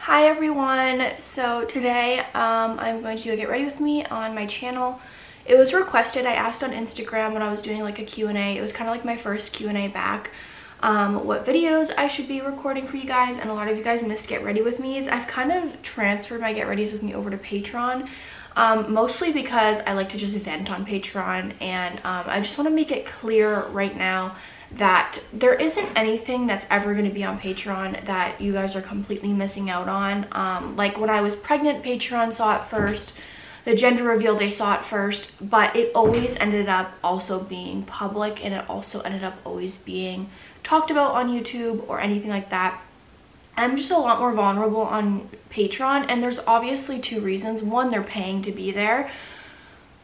Hi everyone, so today I'm going to do a get ready with me on my channel. It was requested. I asked on Instagram when I was doing like a Q&A. It was kind of like my first Q&A back, what videos I should be recording for you guys, and a lot of you guys missed get ready with me's. I've kind of transferred my get readies with me over to Patreon, mostly because I like to just vent on Patreon, and I just want to make it clear right now that there isn't anything that's ever going to be on Patreon that you guys are completely missing out on. Like when I was pregnant, Patreon saw it first. The gender reveal, they saw it first, but it always ended up also being public, and it also ended up always being talked about on YouTube or anything like that. I'm just a lot more vulnerable on Patreon, and there's obviously two reasons. One, they're paying to be there.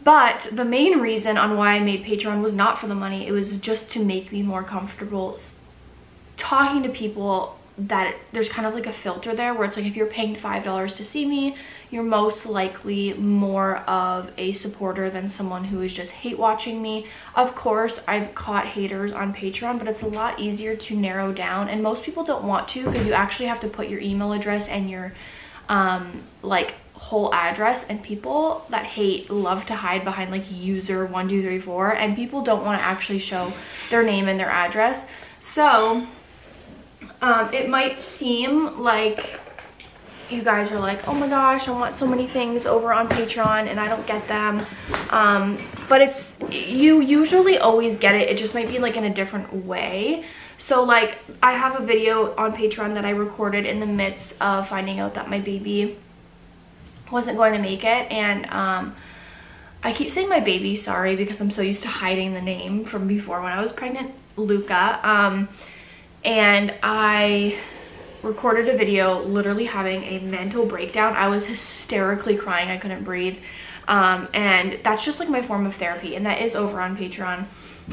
But the main reason on why I made Patreon was not for the money. It was just to make me more comfortable talking to people, that there's kind of like a filter there where it's like if you're paying $5 to see me, you're most likely more of a supporter than someone who is just hate watching me. Of course, I've caught haters on Patreon, but it's a lot easier to narrow down, and most people don't want to because you actually have to put your email address and your like whole address, and people that hate love to hide behind like user 1234, and people don't want to actually show their name and their address. So it might seem like you guys are like, oh my gosh, I want so many things over on Patreon and I don't get them, but it's, you usually always get it. It just might be like in a different way. So like I have a video on Patreon that I recorded in the midst of finding out that my baby wasn't going to make it, and I keep saying my baby, sorry, because I'm so used to hiding the name from before when I was pregnant, Luca, and I recorded a video literally having a mental breakdown. I was hysterically crying, I couldn't breathe, and that's just like my form of therapy, and that is over on Patreon,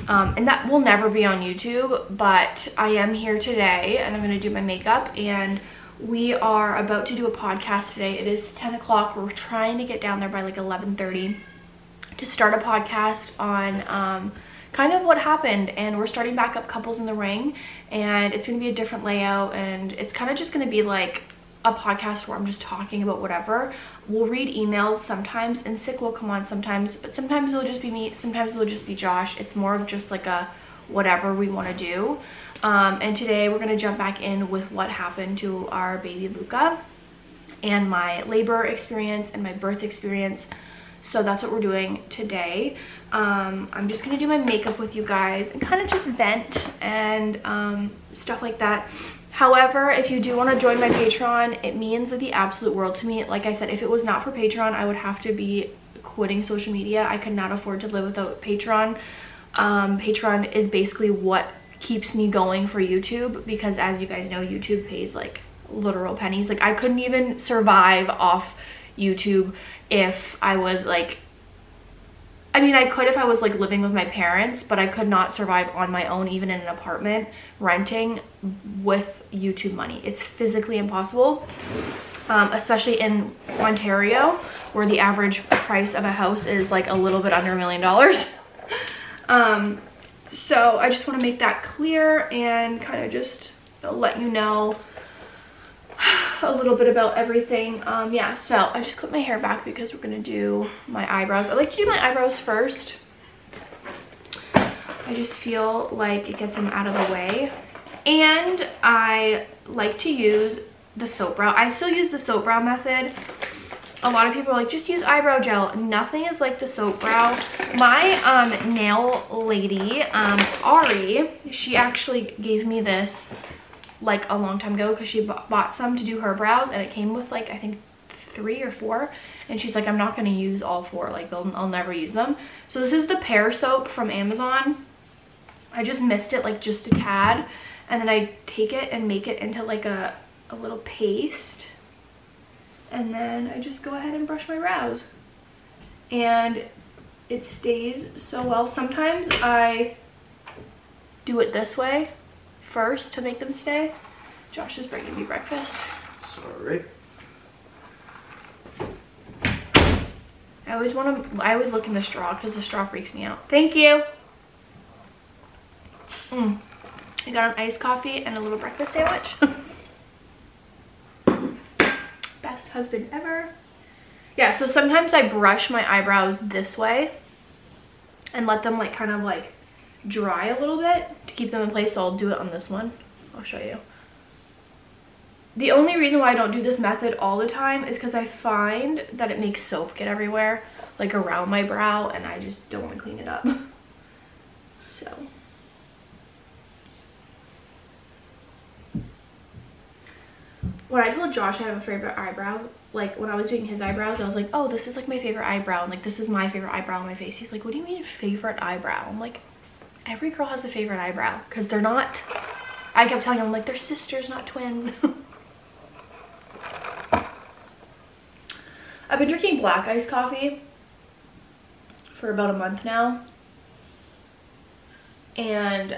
and that will never be on YouTube. But I am here today and I'm going to do my makeup, and we are about to do a podcast today. It is 10 o'clock. We're trying to get down there by like 11:30 to start a podcast on kind of what happened, and we're starting back up Couples in the Ring, and it's going to be a different layout, and it's kind of just going to be like a podcast where I'm just talking about whatever. We'll read emails sometimes, and Sick will come on sometimes, but sometimes it'll just be me, sometimes it'll just be Josh. It's more of just like a whatever we want to do. And today we're going to jump back in with what happened to our baby Luca and my labor experience and my birth experience. So that's what we're doing today. I'm just going to do my makeup with you guys and kind of just vent and stuff like that. However, if you do want to join my Patreon, it means the absolute world to me. Like I said, if it was not for Patreon, I would have to be quitting social media. I could not afford to live without Patreon. Patreon is basically what keeps me going for YouTube, because as you guys know, YouTube pays like literal pennies. Like I couldn't even survive off YouTube if I was like, I mean, I could if I was like living with my parents, but I could not survive on my own, even in an apartment renting, with YouTube money. It's physically impossible, especially in Ontario, where the average price of a house is like a little bit under $1 million. So I just want to make that clear and kind of just let you know a little bit about everything. Yeah, so I just clipped my hair back because we're going to do my eyebrows. I like to do my eyebrows first. I just feel like it gets them out of the way. And I like to use the soap brow. I still use the soap brow method. A lot of people are like, just use eyebrow gel. Nothing is like the soap brow. My nail lady, Ari, she actually gave me this like a long time ago because she bought some to do her brows, and it came with like I think 3 or 4, and she's like, I'm not going to use all 4, like I'll never use them. So this is the pear soap from Amazon. I just missed it like just a tad, and then I take it and make it into like a little paste, and then I just go ahead and brush my brows, and it stays so well. Sometimes I do it this way first to make them stay. Josh is bringing me breakfast. Sorry. I always look in the straw because the straw freaks me out. Thank you. I got an iced coffee and a little breakfast sandwich. husband ever. Yeah, so sometimes I brush my eyebrows this way and let them like kind of like dry a little bit to keep them in place. So I'll do it on this one. I'll show you. The only reason why I don't do this method all the time is because I find that it makes soap get everywhere, like around my brow, and I just don't want to clean it up. So. When I told Josh I have a favorite eyebrow, like when I was doing his eyebrows, I was like, oh, this is like my favorite eyebrow, and like this is my favorite eyebrow on my face. He's like, what do you mean favorite eyebrow? I'm like, every girl has a favorite eyebrow, because they're not, I kept telling him, like, they're sisters, not twins. I've been drinking black iced coffee for about a month now, and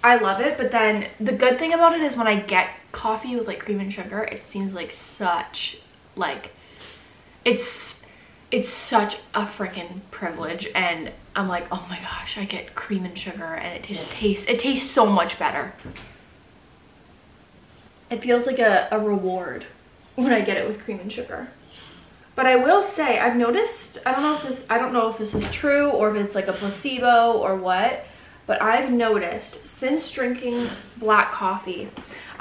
I love it. But then the good thing about it is when I get coffee with like cream and sugar, it seems like such like it's such a freaking privilege, and I'm like, oh my gosh, I get cream and sugar and it just tastes so much better. It feels like a reward when I get it with cream and sugar. But I will say, I've noticed, I don't know if this is true or if it's like a placebo or what, but I've noticed since drinking black coffee,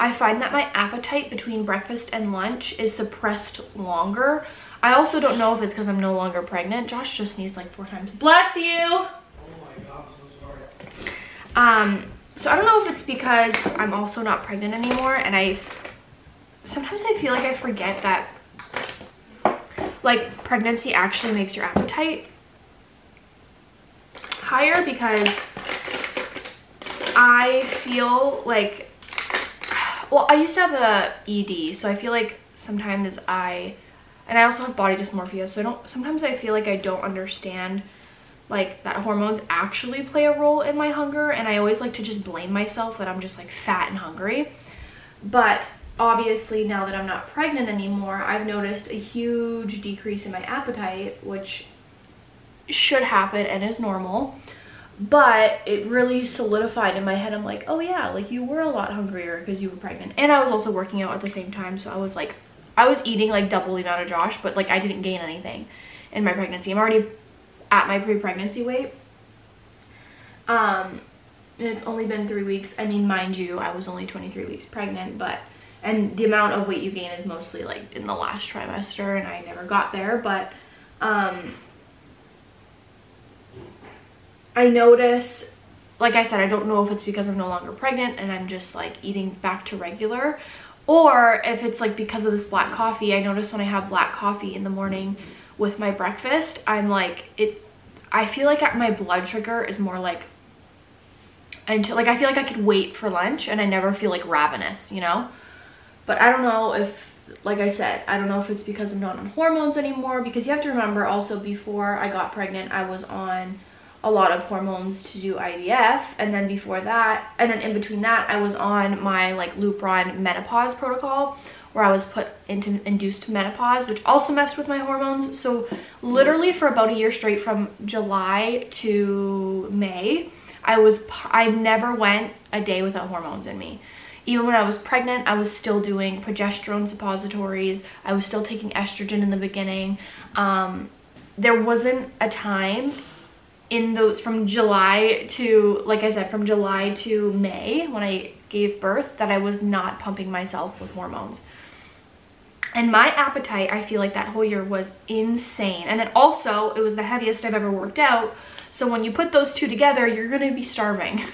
I find that my appetite between breakfast and lunch is suppressed longer. I also don't know if it's because I'm no longer pregnant. Josh just sneezed like 4 times. Bless you! Oh my God, I'm so sorry. So I don't know if it's because I'm also not pregnant anymore, and sometimes I feel like I forget that like pregnancy actually makes your appetite higher, because I feel like, well, I used to have a ED, so I feel like sometimes and I also have body dysmorphia, so sometimes I feel like I don't understand like that hormones actually play a role in my hunger, and I always like to just blame myself that I'm just like fat and hungry. But obviously now that I'm not pregnant anymore, I've noticed a huge decrease in my appetite, which should happen and is normal. But it really solidified in my head. I'm like, oh yeah, like you were a lot hungrier because you were pregnant. And I was also working out at the same time, so I was eating like double the amount of Josh, but like I didn't gain anything in my pregnancy. I'm already at my pre-pregnancy weight. And it's only been 3 weeks. I mean, mind you, I was only 23 weeks pregnant, and the amount of weight you gain is mostly like in the last trimester, and I never got there. But I notice, like I said, I don't know if it's because I'm no longer pregnant and I'm just like eating back to regular, or if it's like because of this black coffee. I notice when I have black coffee in the morning with my breakfast, I'm like, I feel like my blood sugar is more like, until like I feel like I could wait for lunch and I never feel like ravenous, you know? But I don't know if, like I said, I don't know if it's because I'm not on hormones anymore, because you have to remember also, before I got pregnant, I was on a lot of hormones to do IVF, and then before that, and then in between that, I was on my like Lupron menopause protocol, where I was put into induced menopause, which also messed with my hormones. So literally for about a year straight, from July to May, I never went a day without hormones in me. Even when I was pregnant, I was still doing progesterone suppositories. I was still taking estrogen in the beginning. There wasn't a time in those, from July to, like I said, from July to May when I gave birth, that I was not pumping myself with hormones. And my appetite, I feel like that whole year was insane. And then also, it was the heaviest I've ever worked out. So when you put those two together, you're gonna be starving.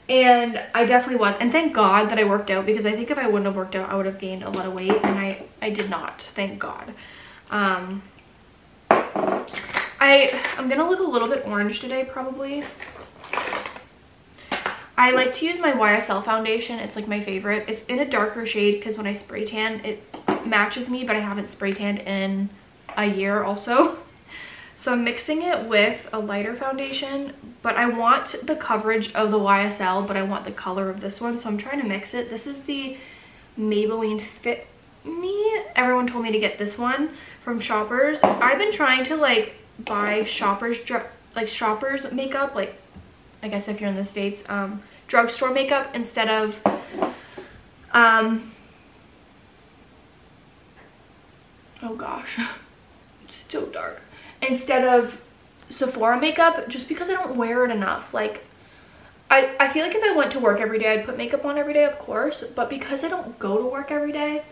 And I definitely was. And thank God that I worked out, because I think if I wouldn't have worked out, I would have gained a lot of weight, and I did not, thank God. I'm gonna look a little bit orange today, probably. I like to use my YSL foundation. It's like my favorite. It's in a darker shade because when I spray tan, it matches me, but I haven't spray tanned in a year also. So I'm mixing it with a lighter foundation, but I want the coverage of the YSL, but I want the color of this one. So I'm trying to mix it. This is the Maybelline Fit Me. Everyone told me to get this one from Shoppers. I've been trying to like buy Shoppers makeup, like I guess if you're in the States, drugstore makeup, instead of gosh, it's so dark. Instead of Sephora makeup, just because I don't wear it enough. Like, I feel like if I went to work every day, I'd put makeup on every day, of course, but because I don't go to work every day,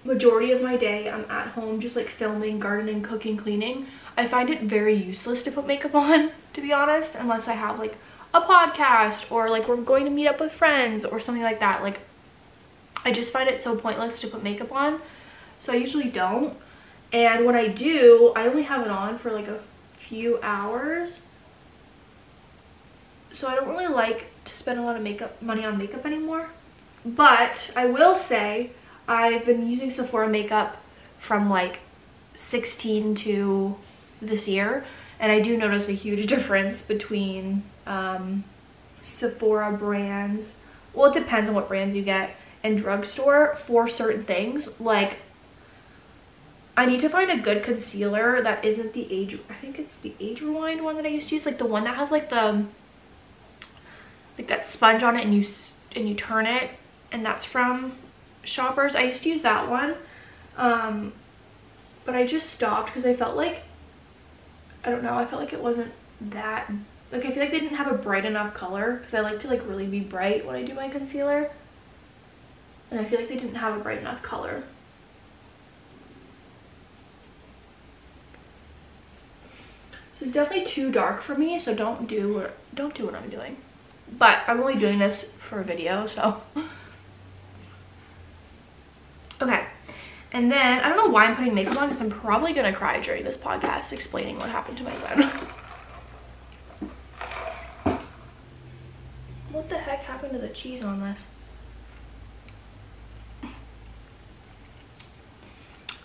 majority of my day I'm at home just like filming, gardening, cooking, cleaning, I find it very useless to put makeup on, to be honest, unless I have like a podcast or like we're going to meet up with friends or something like that. Like, I just find it so pointless to put makeup on, so I usually don't. And when I do, I only have it on for like a few hours, so I don't really like to spend a lot of money on makeup anymore. But I will say I've been using Sephora makeup from like 16 to this year, and I do notice a huge difference between Sephora brands, well, it depends on what brands you get, and drugstore for certain things. Like, I need to find a good concealer that isn't the age, I think it's the Age Rewind one that I used to use, like the one that has like the, like that sponge on it and you turn it, and that's from Shoppers. I used to use that one, but I just stopped because I felt like, I don't know, I felt like it wasn't that, like, I feel like they didn't have a bright enough color, because I like to like really be bright when I do my concealer, and I feel like they didn't have a bright enough color. So it's definitely too dark for me, so don't do what I'm doing. But I'm only doing this for a video, so. Okay, and then I don't know why I'm putting makeup on, because I'm probably gonna cry during this podcast explaining what happened to my son. What the heck happened to the cheese on this?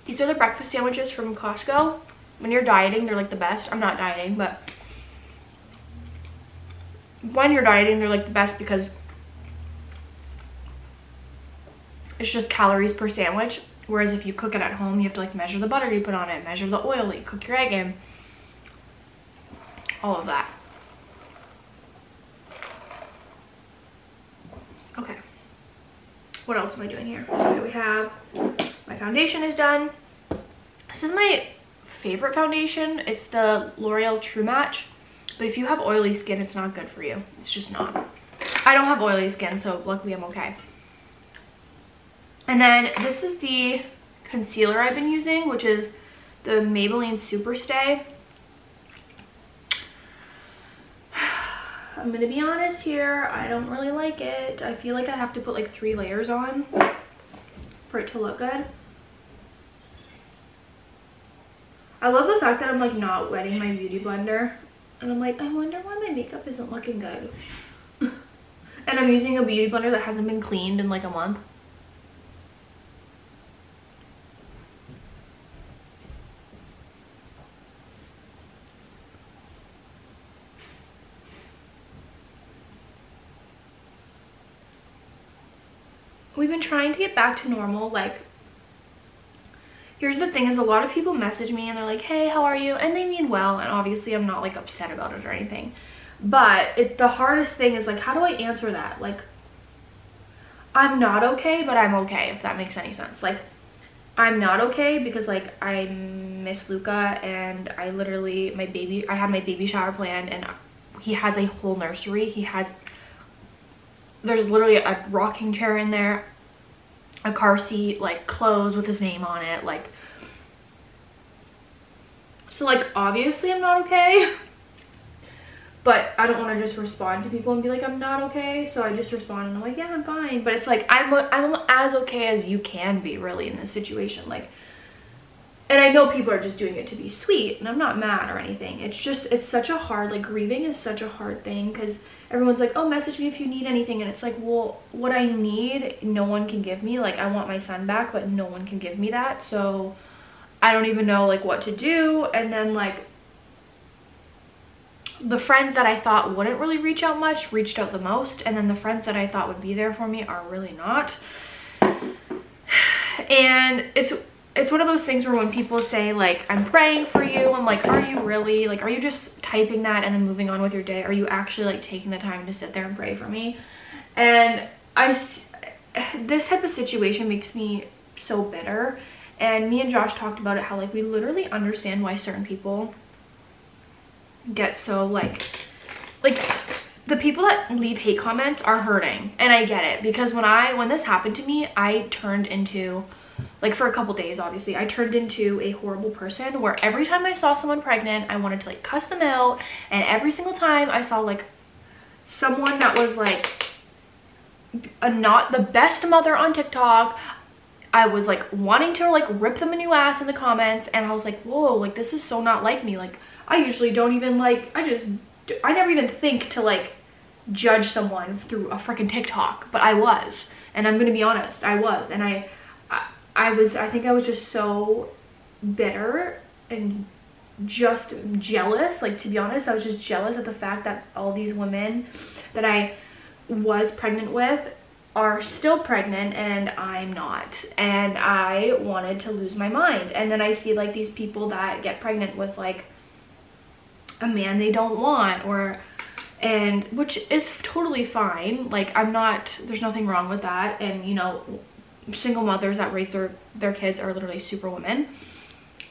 These are the breakfast sandwiches from Costco. When you're dieting, they're like the best. I'm not dieting, but when you're dieting, they're like the best because it's just calories per sandwich. Whereas if you cook it at home, you have to like measure the butter you put on it, measure the oil that you cook your egg in, all of that. Okay, what else am I doing here? Okay, we have, my foundation is done. This is my favorite foundation. It's the L'Oreal True Match, but if you have oily skin, it's not good for you. It's just not. I don't have oily skin, so luckily I'm okay. And then this is the concealer I've been using, which is the Maybelline Superstay. I'm gonna be honest here, I don't really like it. I feel like I have to put like 3 layers on for it to look good. I love the fact that I'm like not wetting my beauty blender, and I'm like, I wonder why my makeup isn't looking good. And I'm using a beauty blender that hasn't been cleaned in like a month. We've been trying to get back to normal. Like, here's the thing, is a lot of people message me and they're like, hey, how are you? And they mean well, and obviously I'm not like upset about it or anything, but the hardest thing is like, how do I answer that? Like, I'm not okay, but I'm okay, if that makes any sense. Like, I'm not okay because like I miss Luca, and I literally, I had my baby shower planned, and he has a whole nursery. There's literally a rocking chair in there, a car seat, like clothes with his name on it, like, so like obviously I'm not okay, but I don't want to just respond to people and be like, I'm not okay. So I just respond and I'm like, yeah, I'm fine. But it's like, I'm as okay as you can be really in this situation. Like, and I know people are just doing it to be sweet, and I'm not mad or anything. It's just, it's such a hard, like, grieving is such a hard thing, because everyone's like, oh, message me if you need anything. And it's like, well, what I need, no one can give me. Like, I want my son back, but no one can give me that. So I don't even know like what to do. And then like the friends that I thought wouldn't really reach out much reached out the most, and then the friends that I thought would be there for me are really not. And it's one of those things where when people say like, I'm praying for you, I'm like, are you really? Like, are you just typing that and then moving on with your day? Are you actually like taking the time to sit there and pray for me? And this type of situation makes me so bitter, And me and Josh talked about it, how like we literally understand why certain people get so like the people that leave hate comments are hurting, and I get it, because when this happened to me, I turned into, like, for a couple days, obviously, I turned into a horrible person where every time I saw someone pregnant, I wanted to like cuss them out, and every single time I saw like someone that was like not the best mother on TikTok, I was like wanting to like rip them a new ass in the comments, and I was like, whoa, like this is so not like me. Like I usually don't even like, I never even think to like judge someone through a freaking TikTok, but I was, and I'm gonna be honest, I was, and I think I was just so bitter and just jealous. Like, to be honest, I was just jealous at the fact that all these women that I was pregnant with are still pregnant and I'm not, and I wanted to lose my mind. And then I see like these people that get pregnant with like a man they don't want, and which is totally fine. Like, there's nothing wrong with that, and you know, single mothers that raise their kids are literally super women.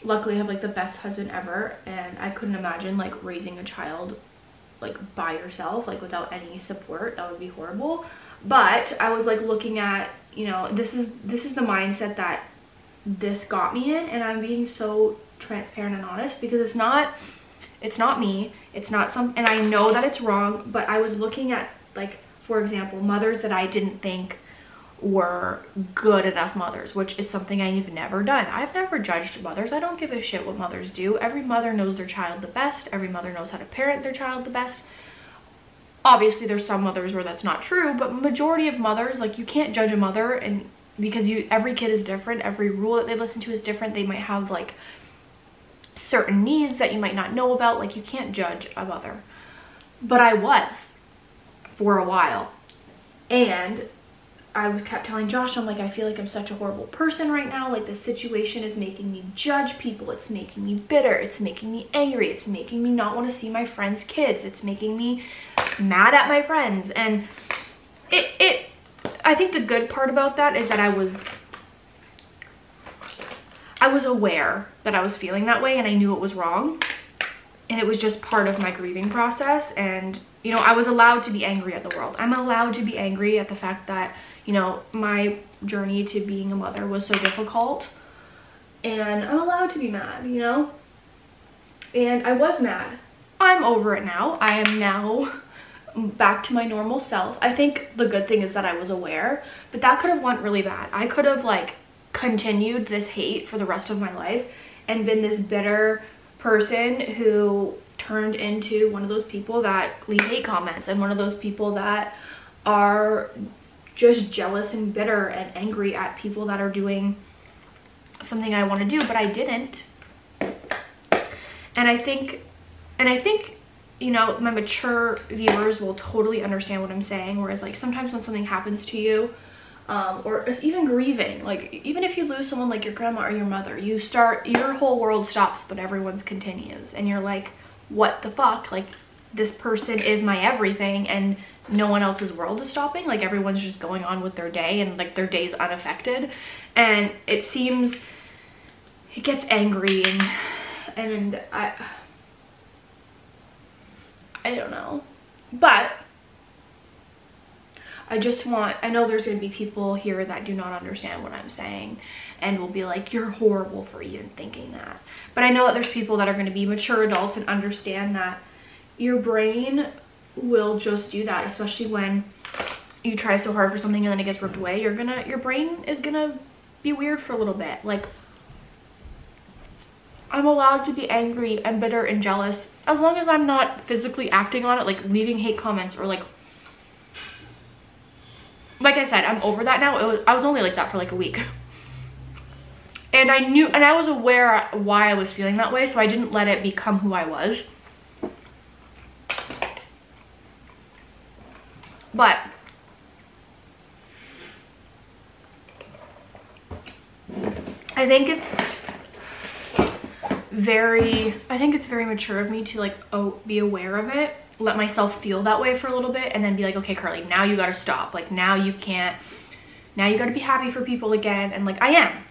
Luckily I have like the best husband ever, and I couldn't imagine like raising a child like by yourself, like without any support. That would be horrible. But I was like looking at, you know, this is the mindset that this got me in, and I'm being so transparent and honest because it's not me, it's not and I know that it's wrong, but I was looking at, like, for example, mothers that I didn't think were good enough mothers, which is something I've never done. I've never judged mothers. I don't give a shit what mothers do. Every mother knows their child the best. Every mother knows how to parent their child the best. Obviously there's some mothers where that's not true, but majority of mothers, like, you can't judge a mother, and because every kid is different, every rule that they listen to is different. They might have like certain needs that you might not know about. Like, you can't judge a mother. But I was for a while, and I kept telling Josh, I'm like, I feel like I'm such a horrible person right now. Like, this situation is making me judge people. It's making me bitter. It's making me angry. It's making me not want to see my friends' kids. It's making me mad at my friends. And I think the good part about that is that I was aware that I was feeling that way, and I knew it was wrong, and it was just part of my grieving process. And, you know, I was allowed to be angry at the world. I'm allowed to be angry at the fact that, you know, my journey to being a mother was so difficult, and I'm allowed to be mad, you know? And I was mad. I'm over it now. I am now back to my normal self. I think the good thing is that I was aware, but that could have went really bad. I could have like continued this hate for the rest of my life and been this bitter person who turned into one of those people that leave hate comments, and one of those people that are just jealous and bitter and angry at people that are doing something I want to do, but I didn't. And I think, you know, my mature viewers will totally understand what I'm saying, whereas like sometimes when something happens to you, or even grieving, like even if you lose someone like your grandma or your mother, your whole world stops, but everyone's continues, and you're like, what the fuck? Like, this person is my everything, and no one else's world is stopping. Like, everyone's just going on with their day, and like their day's unaffected. And it seems, it gets angry, and I don't know, but I know there's going to be people here that do not understand what I'm saying and will be like, you're horrible for even thinking that. But I know that there's people that are going to be mature adults and understand that your brain will just do that, especially when you try so hard for something and then it gets ripped away. Your brain is going to be weird for a little bit. Like, I'm allowed to be angry and bitter and jealous as long as I'm not physically acting on it, like leaving hate comments or like I said, I'm over that now. I was only like that for like a week. And I was aware why I was feeling that way, so I didn't let it become who I was. But I think it's very mature of me to like be aware of it, let myself feel that way for a little bit, and then be like, okay, Karlee, now you gotta stop. Like, now you gotta be happy for people again. And like, I am.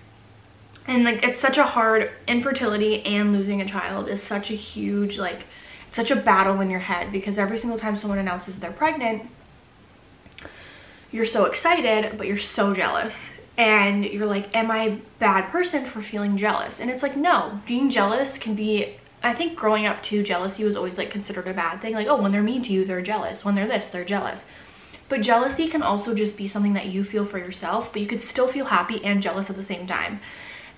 And like, it's such a hard, infertility and losing a child is such a huge, like, such a battle in your head, because every single time someone announces they're pregnant, you're so excited, but you're so jealous. And you're like, am I a bad person for feeling jealous? And it's like, no, being jealous can be, I think growing up too, jealousy was always like considered a bad thing. Like, oh, when they're mean to you, they're jealous. When they're this, they're jealous. But jealousy can also just be something that you feel for yourself, but you could still feel happy and jealous at the same time.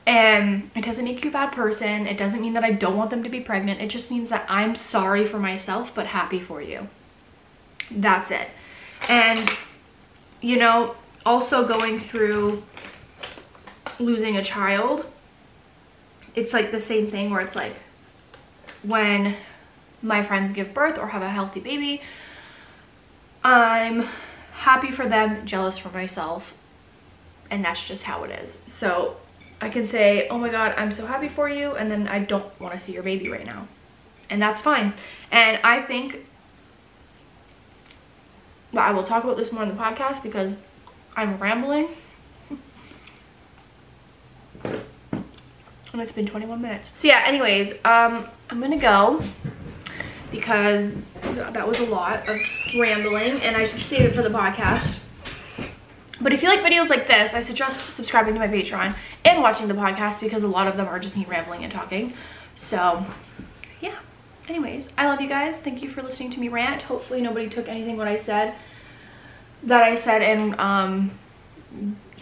And it doesn't make you a bad person. It doesn't mean that I don't want them to be pregnant. It just means that I'm sorry for myself, but happy for you. That's it. And, you know, also going through losing a child, it's like the same thing where it's like when my friends give birth or have a healthy baby, I'm happy for them, jealous for myself, and that's just how it is. So I can say, oh my God, I'm so happy for you, and then I don't want to see your baby right now, and that's fine. And I think that I will talk about this more in the podcast because I'm rambling, and it's been 21 minutes. So yeah, anyways, I'm gonna go because that was a lot of rambling, and I should save it for the podcast. But if you like videos like this, I suggest subscribing to my Patreon and watching the podcast, because a lot of them are just me rambling and talking. So yeah, anyways, I love you guys. Thank you for listening to me rant. Hopefully nobody took anything that I said and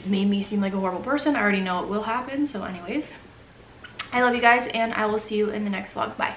made me seem like a horrible person. I already know it will happen. So anyways, I love you guys, and I will see you in the next vlog. Bye.